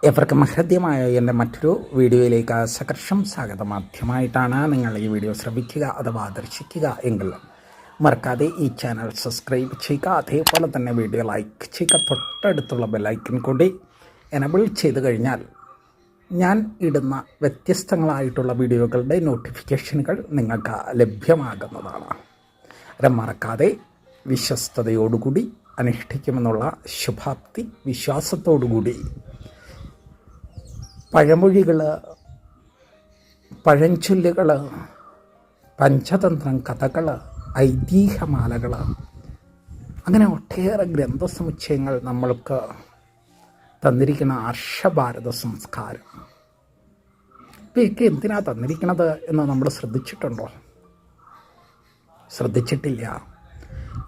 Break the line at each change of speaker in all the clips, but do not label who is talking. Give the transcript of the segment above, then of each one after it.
എവർക്കും ഹൃദ്യമായ എൻ്റെ മറ്റൊരു വീഡിയോയിലേക്ക് സകർഷം സ്വാഗതം. ആദ്യമായിട്ടാണ് നിങ്ങൾ ഈ വീഡിയോ ശ്രവിക്കുക അഥവാ ദർശിക്കുക എങ്കിൽ മറക്കാതെ ഈ ചാനൽ സബ്സ്ക്രൈബ് ചെയ്യുക. അതേപോലെ തന്നെ വീഡിയോ ലൈക്ക് ചെയ്യുക. തൊട്ടടുത്തുള്ള ബെല്ലൈക്കൻ കൂടി എനബിൾ ചെയ്ത് കഴിഞ്ഞാൽ ഞാൻ ഇടുന്ന വ്യത്യസ്തങ്ങളായിട്ടുള്ള വീഡിയോകളുടെ നോട്ടിഫിക്കേഷനുകൾ നിങ്ങൾക്ക് ലഭ്യമാകുന്നതാണ്. അത് മറക്കാതെ വിശ്വസ്തയോടുകൂടി അനുഷ്ഠിക്കുമെന്നുള്ള ശുഭാപ്തി വിശ്വാസത്തോടുകൂടി പഴമൊഴികൾ, പഴഞ്ചൊല്ലുകൾ, പഞ്ചതന്ത്രം കഥകൾ, ഐതിഹ്യമാലകൾ, അങ്ങനെ ഒട്ടേറെ ഗ്രന്ഥസമുച്ചയങ്ങൾ നമ്മൾക്ക് തന്നിരിക്കുന്ന ആർഷഭാരത സംസ്കാരം. ഇവയൊക്കെ എന്തിനാണ് തന്നിരിക്കുന്നത് എന്ന് നമ്മൾ ശ്രദ്ധിച്ചിട്ടുണ്ടോ? ശ്രദ്ധിച്ചിട്ടില്ല.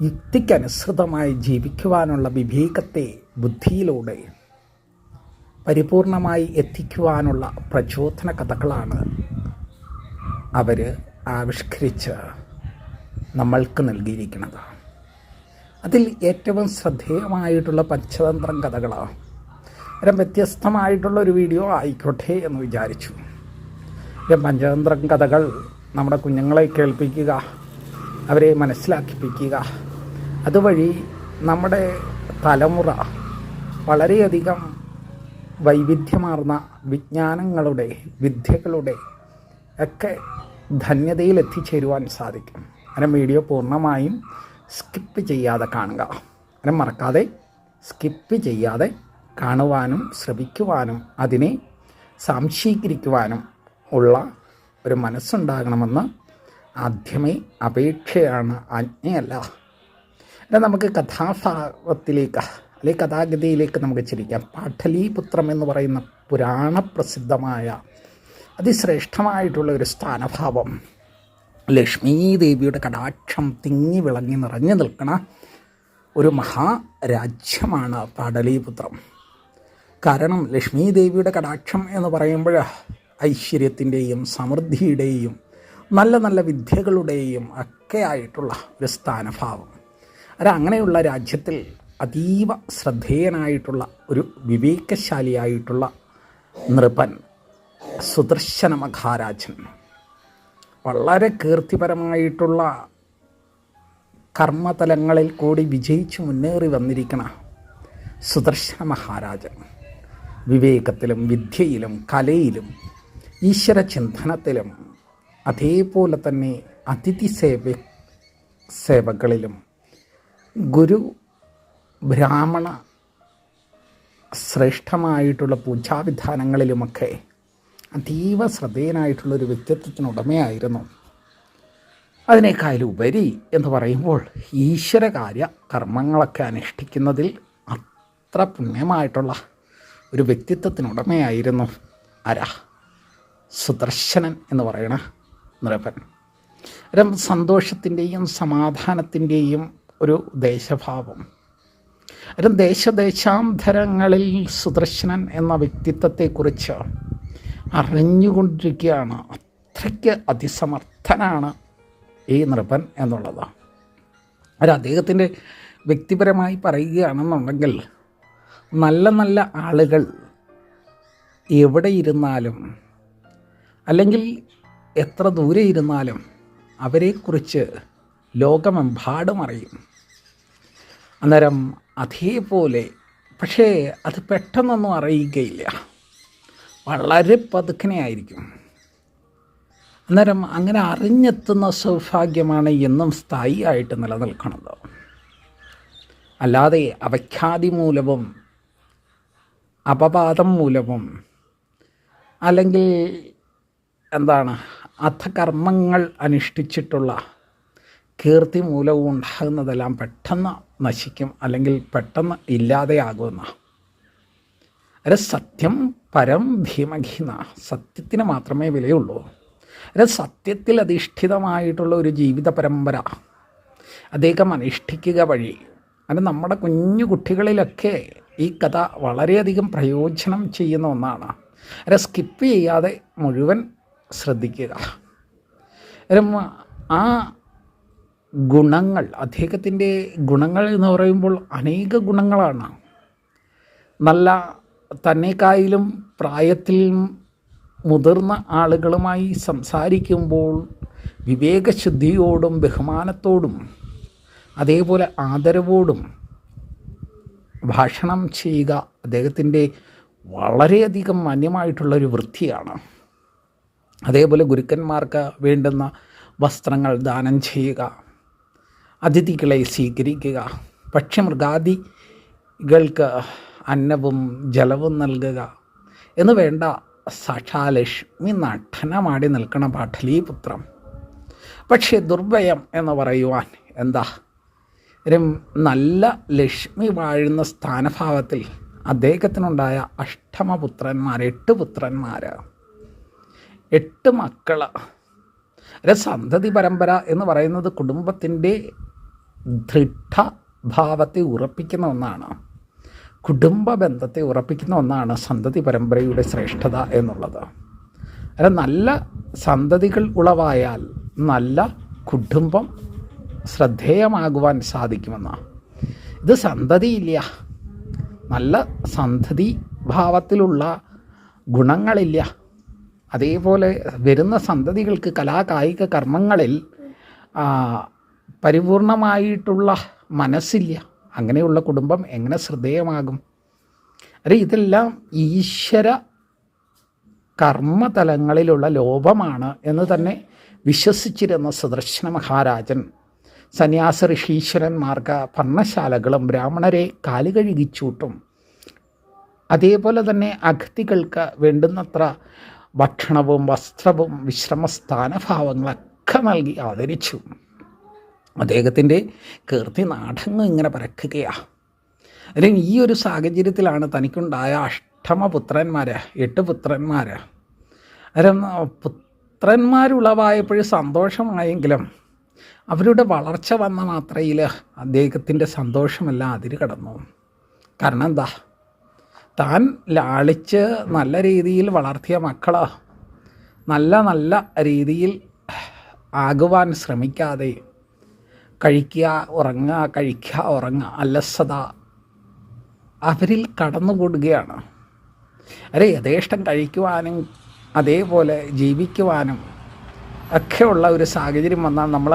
യുക്തിക്കനുസൃതമായി ജീവിക്കുവാനുള്ള വിവേകത്തെ ബുദ്ധിയിലൂടെ പരിപൂർണമായി എത്തിക്കുവാനുള്ള പ്രചോദന കഥകളാണ് അവർ ആവിഷ്കരിച്ച് നമ്മൾക്ക് നൽകിയിരിക്കുന്നത്. അതിൽ ഏറ്റവും ശ്രദ്ധേയമായിട്ടുള്ള പഞ്ചതന്ത്രം കഥകളാണ്. വ്യത്യസ്തമായിട്ടുള്ള ഒരു വീഡിയോ ആയിക്കോട്ടെ എന്ന് വിചാരിച്ചു. പഞ്ചതന്ത്രം കഥകൾ നമ്മുടെ കുഞ്ഞുങ്ങളെ കേൾപ്പിക്കുക, അവരെ മനസ്സിലാക്കിപ്പിക്കുക, അതുവഴി നമ്മുടെ തലമുറ വളരെയധികം വൈവിധ്യമാർന്ന വിജ്ഞാനങ്ങളുടെ, വിദ്യകളുടെ ഒക്കെ ധന്യതയിൽ എത്തിച്ചേരുവാൻ സാധിക്കും. അങ്ങനെ വീഡിയോ പൂർണ്ണമായും സ്കിപ്പ് ചെയ്യാതെ കാണുക. അങ്ങനെ മറക്കാതെ സ്കിപ്പ് ചെയ്യാതെ കാണുവാനും ശ്രവിക്കുവാനും അതിനെ സാംശീകരിക്കുവാനും ഉള്ള ഒരു മനസ്സുണ്ടാകണമെന്ന് ആദ്യമേ അപേക്ഷയാണ്, ആജ്ഞയല്ല. എന്നാൽ നമുക്ക് കഥാഭാവത്തിലേക്ക് അല്ലെങ്കിൽ കഥാഗതിയിലേക്ക് നമുക്ക് ചിരിക്കാം. പാഠലീപുത്രം എന്ന് പറയുന്ന പുരാണപ്രസിദ്ധമായ അതിശ്രേഷ്ഠമായിട്ടുള്ള ഒരു സ്ഥാനഭാവം, ലക്ഷ്മീദേവിയുടെ കടാക്ഷം തിങ്ങി വിളങ്ങി നിറഞ്ഞു നിൽക്കുന്ന ഒരു മഹാരാജ്യമാണ് പാടലീപുത്രം. കാരണം ലക്ഷ്മീദേവിയുടെ കടാക്ഷം എന്ന് പറയുമ്പോൾ ഐശ്വര്യത്തിൻ്റെയും സമൃദ്ധിയുടെയും നല്ല നല്ല വിദ്യകളുടെയും ഒക്കെ ആയിട്ടുള്ള ഒരു സ്ഥാനഭാവം. അങ്ങനെയുള്ള രാജ്യത്തിൽ അതീവ ശ്രദ്ധേയനായിട്ടുള്ള ഒരു വിവേകശാലിയായിട്ടുള്ള നൃപൻ സുദർശന മഹാരാജൻ, വളരെ കീർത്തിപരമായിട്ടുള്ള കർമ്മതലങ്ങളിൽ കൂടി വിജയിച്ചു മുന്നേറി വന്നിരിക്കുന്ന സുദർശന മഹാരാജൻ വിവേകത്തിലും വിദ്യയിലും കലയിലും ഈശ്വരചിന്തനത്തിലും അതേപോലെ തന്നെ അതിഥി സേവകളിലും ഗുരു ബ്രാഹ്മണ ശ്രേഷ്ഠമായിട്ടുള്ള പൂജാവിധാനങ്ങളിലുമൊക്കെ അതീവ ശ്രദ്ധേയനായിട്ടുള്ളൊരു വ്യക്തിത്വത്തിനുടമയായിരുന്നു. അതിനേക്കാളുപരി എന്ന് പറയുമ്പോൾ ഈശ്വരകാര്യ കർമ്മങ്ങളൊക്കെ അനുഷ്ഠിക്കുന്നതിൽ അത്ര പുണ്യമായിട്ടുള്ള ഒരു വ്യക്തിത്വത്തിനുടമയായിരുന്നു സുദർശനൻ എന്ന് പറയുന്ന നൃപൻ. സന്തോഷത്തിൻ്റെയും സമാധാനത്തിൻ്റെയും ഒരു ദേശഭാവം. ദേശാന്തരങ്ങളിൽ സുദർശനൻ എന്ന വ്യക്തിത്വത്തെക്കുറിച്ച് അറിഞ്ഞുകൊണ്ടിരിക്കുകയാണ്. അത്രയ്ക്ക് അതിസമർത്ഥനാണ് ഈ നൃപൻ എന്നുള്ളത്. അദ്ദേഹത്തിൻ്റെ വ്യക്തിപരമായി പറയുകയാണെന്നുണ്ടെങ്കിൽ നല്ല നല്ല ആളുകൾ എവിടെ ഇരുന്നാലും അല്ലെങ്കിൽ എത്ര ദൂരെ ഇരുന്നാലും അവരെക്കുറിച്ച് ലോകമെമ്പാടും അറിയും. അന്നേരം അതേപോലെ, പക്ഷേ അത് പെട്ടെന്നൊന്നും അറിയുകയില്ല, വളരെ പതുക്കനെ ആയിരിക്കും. അന്നേരം അങ്ങനെ അറിഞ്ഞെത്തുന്ന സൗഭാഗ്യമാണ് എന്നും സ്ഥായിയായിട്ട് നിലനിൽക്കുന്നത്. അല്ലാതെ അവഖ്യാതി മൂലവും അപവാദം മൂലവും അല്ലെങ്കിൽ അധകർമ്മങ്ങൾ അനുഷ്ഠിച്ചിട്ടുള്ള കീർത്തി മൂലവും ഉണ്ടാകുന്നതെല്ലാം പെട്ടെന്ന് നശിക്കും, അല്ലെങ്കിൽ പെട്ടെന്ന് ഇല്ലാതെയാകുന്ന. സത്യം പരം ധീമഹീന, സത്യത്തിന് മാത്രമേ വിലയുള്ളൂ. സത്യത്തിൽ അധിഷ്ഠിതമായിട്ടുള്ള ഒരു ജീവിത പരമ്പര അദ്ദേഹം അനുഷ്ഠിക്കുക വഴി നമ്മുടെ കുഞ്ഞു കുട്ടികളിലൊക്കെ ഈ കഥ വളരെയധികം പ്രയോജനം ചെയ്യുന്ന ഒന്നാണ്. സ്കിപ്പ് ചെയ്യാതെ മുഴുവൻ ശ്രദ്ധിക്കുക. ആ ഗുണങ്ങൾ, അദ്ദേഹത്തിൻ്റെ ഗുണങ്ങൾ എന്ന് പറയുമ്പോൾ അനേക ഗുണങ്ങളാണ്. നല്ല തന്നെക്കായാലും പ്രായത്തിൽ മുതിർന്ന ആളുകളുമായി സംസാരിക്കുമ്പോൾ വിവേകശുദ്ധിയോടും ബഹുമാനത്തോടും അതേപോലെ ആദരവോടും ഭാഷണം ചെയ്യുക അദ്ദേഹത്തിൻ്റെ വളരെയധികം മാന്യമായിട്ടുള്ളൊരു വൃത്തിയാണ്. അതേപോലെ ഗുരുക്കന്മാർക്ക് വേണ്ടുന്ന വസ്ത്രങ്ങൾ ദാനം ചെയ്യുക, അതിഥികളെ സ്വീകരിക്കുക, പക്ഷിമൃഗാദികൾക്ക് അന്നവും ജലവും നൽകുക എന്ന് വേണ്ട സാക്ഷാലക്ഷ്മി നടനമാടി നിൽക്കണ പാഠലീപുത്രം. പക്ഷേ ദുർവ്യയം എന്ന് പറയുവാൻ എന്താ, നല്ല ലക്ഷ്മി വാഴുന്ന സ്ഥാനഭാവത്തിൽ അദ്ദേഹത്തിനുണ്ടായ അഷ്ടമപുത്രന്മാർ, 8 പുത്രന്മാർ, 8 മക്കൾ. ഒരു സന്തതി പരമ്പര എന്ന് പറയുന്നത് കുടുംബത്തിൻ്റെ ദൃഢഭാവത്തെ ഉറപ്പിക്കുന്ന ഒന്നാണ്, കുടുംബ ബന്ധത്തെ ഉറപ്പിക്കുന്ന ഒന്നാണ് സന്തതി പരമ്പരയുടെ ശ്രേഷ്ഠത എന്നുള്ളത്. അത് നല്ല സന്തതികൾ ഉളവായാൽ നല്ല കുടുംബം ശ്രദ്ധേയമാകുവാൻ സാധിക്കുമെന്നാണ്. ഇത് സന്തതിയില്ല, നല്ല സന്തതി ഭാവത്തിലുള്ള ഗുണങ്ങളില്ല. അതേപോലെ വരുന്ന സന്തതികൾക്ക് കലാകായിക കർമ്മങ്ങളിൽ പരിപൂർണമായിട്ടുള്ള മനസ്സില്ല. അങ്ങനെയുള്ള കുടുംബം എങ്ങനെ ശ്രദ്ധേയമാകും? ഇതെല്ലാം ഈശ്വര കർമ്മതലങ്ങളിലുള്ള ലോപമാണ് എന്ന് തന്നെ വിശ്വസിച്ചിരുന്ന സുദർശന മഹാരാജൻ സന്യാസ ഋഷീശ്വരന്മാർക്ക് പർണശാലകളും ബ്രാഹ്മണരെ കാലുകഴുകിച്ചൂട്ടും അതേപോലെ തന്നെ അഗതികൾക്ക് വേണ്ടുന്നത്ര ഭക്ഷണവും വസ്ത്രവും വിശ്രമസ്ഥാനഭാവങ്ങളൊക്കെ നൽകി ആദരിച്ചു. അദ്ദേഹത്തിൻ്റെ കീർത്തി നാടങ്ങ് ഇങ്ങനെ പരക്കുകയാണ്. അല്ലെങ്കിൽ ഈ ഒരു സാഹചര്യത്തിലാണ് തനിക്കുണ്ടായ അഷ്ടമപുത്രന്മാർ, 8 പുത്രന്മാർ. പുത്രന്മാരുളവായപ്പോഴും സന്തോഷമായെങ്കിലും അവരുടെ വളർച്ച വന്ന മാത്രയിൽ അദ്ദേഹത്തിൻ്റെ സന്തോഷമെല്ലാം അതിര് കടന്നു. കാരണം എന്താ, താൻ ലാളിച്ച് നല്ല രീതിയിൽ വളർത്തിയ മക്കൾ നല്ല രീതിയിൽ ആകുവാൻ ശ്രമിക്കാതെ കഴിക്കുക ഉറങ്ങുക, കഴിക്കുക ഉറങ്ങുക, അലസത അവരിൽ കടന്നുകൂടുകയാണ്. യഥേഷ്ടം കഴിക്കുവാനും അതേപോലെ ജീവിക്കുവാനും ഒക്കെയുള്ള ഒരു സാഹചര്യം വന്നാൽ നമ്മൾ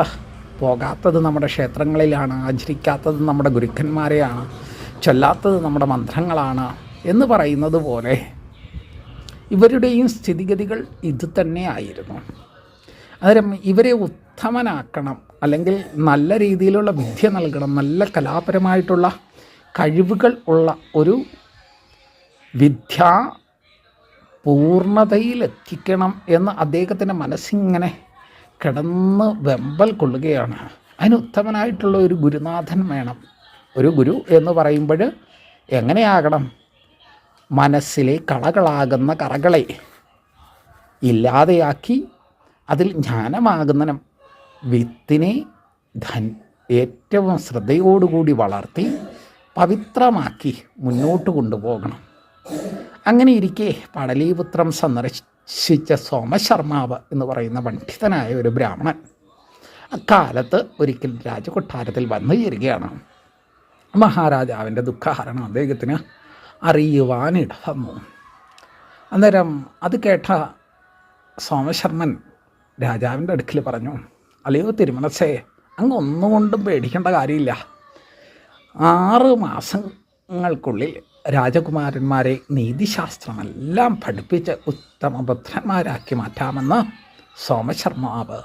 പോകാത്തത് നമ്മുടെ ക്ഷേത്രങ്ങളിലാണ്, ആചരിക്കാത്തത് നമ്മുടെ ഗുരുക്കന്മാരെയാണ്, ചൊല്ലാത്തത് നമ്മുടെ മന്ത്രങ്ങളാണ് എന്ന് പറയുന്നത് പോലെ ഇവരുടെയും സ്ഥിതിഗതികൾ ഇത് തന്നെയായിരുന്നു. അന്നേരം ഇവരെ ഉത്തമനാക്കണം, അല്ലെങ്കിൽ നല്ല രീതിയിലുള്ള വിദ്യ നൽകണം, നല്ല കലാപരമായിട്ടുള്ള കഴിവുകൾ ഉള്ള ഒരു വിദ്യാ പൂർണ്ണതയിലെത്തിക്കണം എന്ന് അദ്ദേഹത്തിൻ്റെ മനസ്സിങ്ങനെ കിടന്ന് വെമ്പൽ കൊള്ളുകയാണ്. അതിന് ഉത്തമനായിട്ടുള്ള ഒരു ഗുരുനാഥൻ വേണം. ഒരു ഗുരു എന്ന് പറയുമ്പോൾ എങ്ങനെയാകണം? മനസ്സിലെ കളകളാകുന്ന കറകളെ ഇല്ലാതെയാക്കി അതിൽ ജ്ഞാനമാകുന്ന വിത്തിനെ ഏറ്റവും ശ്രദ്ധയോടുകൂടി വളർത്തി പവിത്രമാക്കി മുന്നോട്ട് കൊണ്ടുപോകണം. അങ്ങനെ ഇരിക്കെ പാടലീപുത്രം സന്ദർശിച്ച സോമശർമാവ് എന്ന് പറയുന്ന പണ്ഡിതനായ ഒരു ബ്രാഹ്മണൻ അക്കാലത്ത് ഒരിക്കൽ രാജകൊട്ടാരത്തിൽ വന്നു ചേരുകയാണ്. മഹാരാജാവിൻ്റെ ദുഃഖഹരണം അദ്ദേഹത്തിന് അറിയുവാനിട വന്നു. അന്നേരം അത് കേട്ട സോമശർമ്മൻ രാജാവിൻ്റെ അടുക്കൽ പറഞ്ഞു, അല്ലയോ തിരുമനസ്സേ, അങ്ങ് ഒന്നുകൊണ്ടും പേടിക്കേണ്ട കാര്യമില്ല. 6 മാസങ്ങൾക്കുള്ളിൽ രാജകുമാരന്മാരെ നീതിശാസ്ത്രമെല്ലാം പഠിപ്പിച്ച് ഉത്തമപുത്രന്മാരാക്കി മാറ്റാമെന്ന് സോമശർമാവ്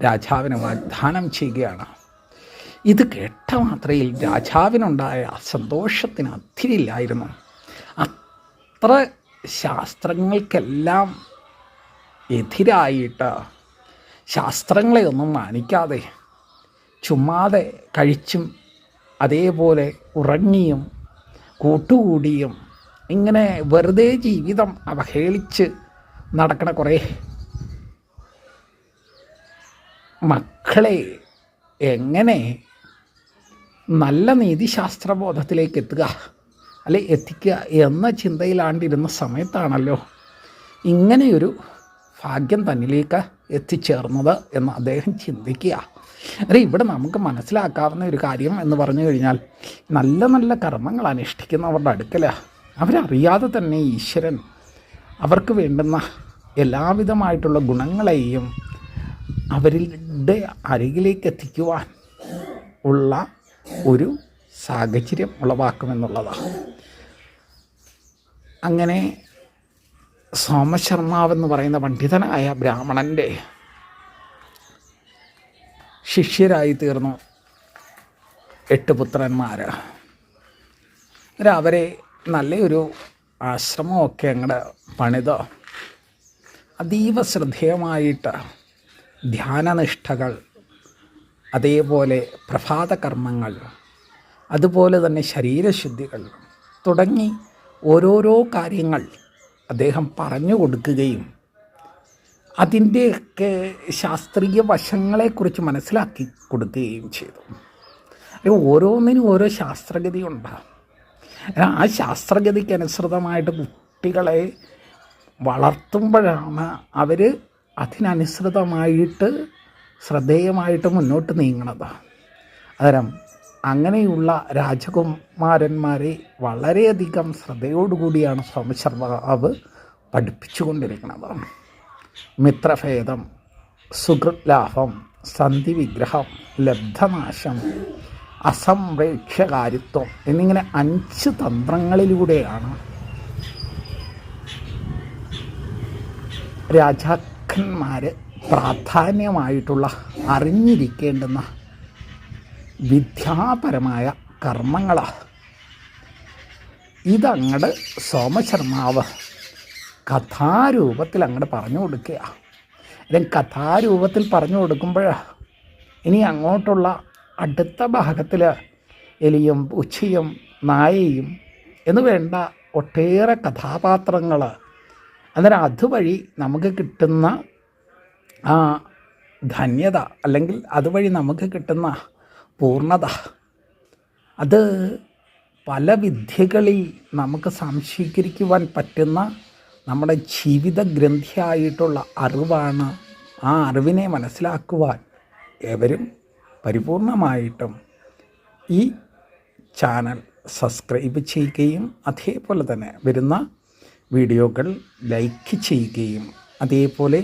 രാജാവിന് വാഗ്ദാനം ചെയ്യുകയാണ്. ഇത് കേട്ട മാത്രയിൽ രാജാവിനുണ്ടായ സന്തോഷത്തിന് അതിരില്ലായിരുന്നു. അത്ര ശാസ്ത്രങ്ങൾക്കെല്ലാം എതിരായിട്ട് ശാസ്ത്രങ്ങളെ ഒന്നും മാനിക്കാതെ ചുമ്മാതെ കഴിച്ചും അതേപോലെ ഉറങ്ങിയും കൂട്ടുകൂടിയും ഇങ്ങനെ വെറുതെ ജീവിതം അവഹേളിച്ച് നടക്കണ കുറേ മക്കളെ എങ്ങനെ നല്ല നീതിശാസ്ത്രബോധത്തിലേക്ക് എത്തുക അല്ലെ എത്തിക്കുക എന്ന ചിന്തയിലാണ്ടിരുന്ന സമയത്താണല്ലോ ഇങ്ങനെയൊരു ഭാഗ്യം തന്നിലേക്ക് എത്തിച്ചേർന്നത് എന്ന് അദ്ദേഹം ചിന്തിക്കുക. ഇവിടെ നമുക്ക് മനസ്സിലാക്കാവുന്ന ഒരു കാര്യം എന്ന് പറഞ്ഞു കഴിഞ്ഞാൽ നല്ല നല്ല കർമ്മങ്ങൾ അനുഷ്ഠിക്കുന്നവരുടെ അടുക്കൽ അവരറിയാതെ തന്നെ ഈശ്വരൻ അവർക്ക് വേണ്ടുന്ന എല്ലാവിധമായിട്ടുള്ള ഗുണങ്ങളെയും അവരുടെ അരികിലേക്ക് എത്തിക്കുവാൻ ഉള്ള ഒരു സാഹചര്യം ഉളവാക്കുമെന്നുള്ളതാണ്. അങ്ങനെ സോമശർമാവെന്ന് പറയുന്ന പണ്ഡിതനായ ബ്രാഹ്മണൻ്റെ ശിഷ്യരായി തീർന്നു 8 പുത്രന്മാർ. അവരെ നല്ലൊരു ആശ്രമമൊക്കെ അങ്ങോട്ട് പണിത് അതീവ ശ്രദ്ധേയമായിട്ട് ധ്യാനനിഷ്ഠകൾ, അതേപോലെ പ്രഭാത കർമ്മങ്ങൾ, അതുപോലെ തന്നെ ശരീരശുദ്ധികൾ തുടങ്ങി ഓരോരോ കാര്യങ്ങൾ അദ്ദേഹം പറഞ്ഞു കൊടുക്കുകയും അതിൻ്റെയൊക്കെ ശാസ്ത്രീയ വശങ്ങളെക്കുറിച്ച് മനസ്സിലാക്കി കൊടുക്കുകയും ചെയ്തു. ഓരോന്നിനും ഓരോ ശാസ്ത്രഗതിയുണ്ട്. ആ ശാസ്ത്രഗതിക്ക് അനുസൃതമായിട്ട് കുട്ടികളെ വളർത്തുമ്പോഴാണ് അവർ അതിനനുസൃതമായിട്ട് ശ്രദ്ധേയമായിട്ട് മുന്നോട്ട് നീങ്ങണത്. അന്നേരം അങ്ങനെയുള്ള രാജകുമാരന്മാരെ വളരെയധികം ശ്രദ്ധയോടുകൂടിയാണ് സോമശർമാവ് പഠിപ്പിച്ചുകൊണ്ടിരിക്കുന്നത്. മിത്രഭേദം, സുഹൃത്ലാഭം, സന്ധിവിഗ്രഹം, ലബ്ധനാശം, അസംപ്രേക്ഷ്യകാരിത്വം എന്നിങ്ങനെ 5 തന്ത്രങ്ങളിലൂടെയാണ് രാജാക്കന്മാർ പ്രാധാന്യമായിട്ടുള്ള അറിഞ്ഞിരിക്കേണ്ടുന്ന വിദ്യാപരമായ കർമ്മങ്ങൾ ഇതങ്ങട് സോമശർമാവ് കഥാരൂപത്തിൽ അങ്ങോട്ട് പറഞ്ഞു കൊടുക്കുക. അല്ലെങ്കിൽ കഥാരൂപത്തിൽ പറഞ്ഞു കൊടുക്കുമ്പോൾ ഇനി അങ്ങോട്ടുള്ള അടുത്ത ഭാഗത്തിൽ എലിയും പൂച്ചയും നായയും എന്ന് വേണ്ട ഒട്ടേറെ കഥാപാത്രങ്ങൾ, അന്നേരം അതുവഴി നമുക്ക് കിട്ടുന്ന ആ ധന്യത അല്ലെങ്കിൽ അതുവഴി നമുക്ക് കിട്ടുന്ന പൂർണ്ണത അത് പല വിദ്യകളിൽ നമുക്ക് സംശീകരിക്കുവാൻ പറ്റുന്ന നമ്മുടെ ജീവിത ഗ്രന്ഥിയായിട്ടുള്ള അറിവാണ്. ആ അറിവിനെ മനസ്സിലാക്കുവാൻ ഏവരും പരിപൂർണമായിട്ടും ഈ ചാനൽ സബ്സ്ക്രൈബ് ചെയ്യുകയും അതേപോലെ തന്നെ വരുന്ന വീഡിയോകൾ ലൈക്ക് ചെയ്യുകയും അതേപോലെ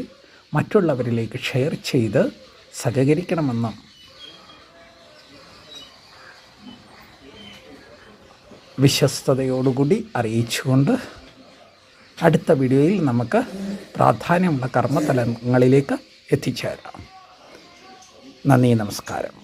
മറ്റുള്ളവരിലേക്ക് ഷെയർ ചെയ്ത് സഹകരിക്കണമെന്നും വിശ്വസ്തയോടുകൂടി അറിയിച്ചുകൊണ്ട് അടുത്ത വീഡിയോയിൽ നമുക്ക് പ്രാധാന്യമുള്ള കർമ്മതലങ്ങളിലേക്ക് എത്തിച്ചേരാം. നന്ദി, നമസ്കാരം.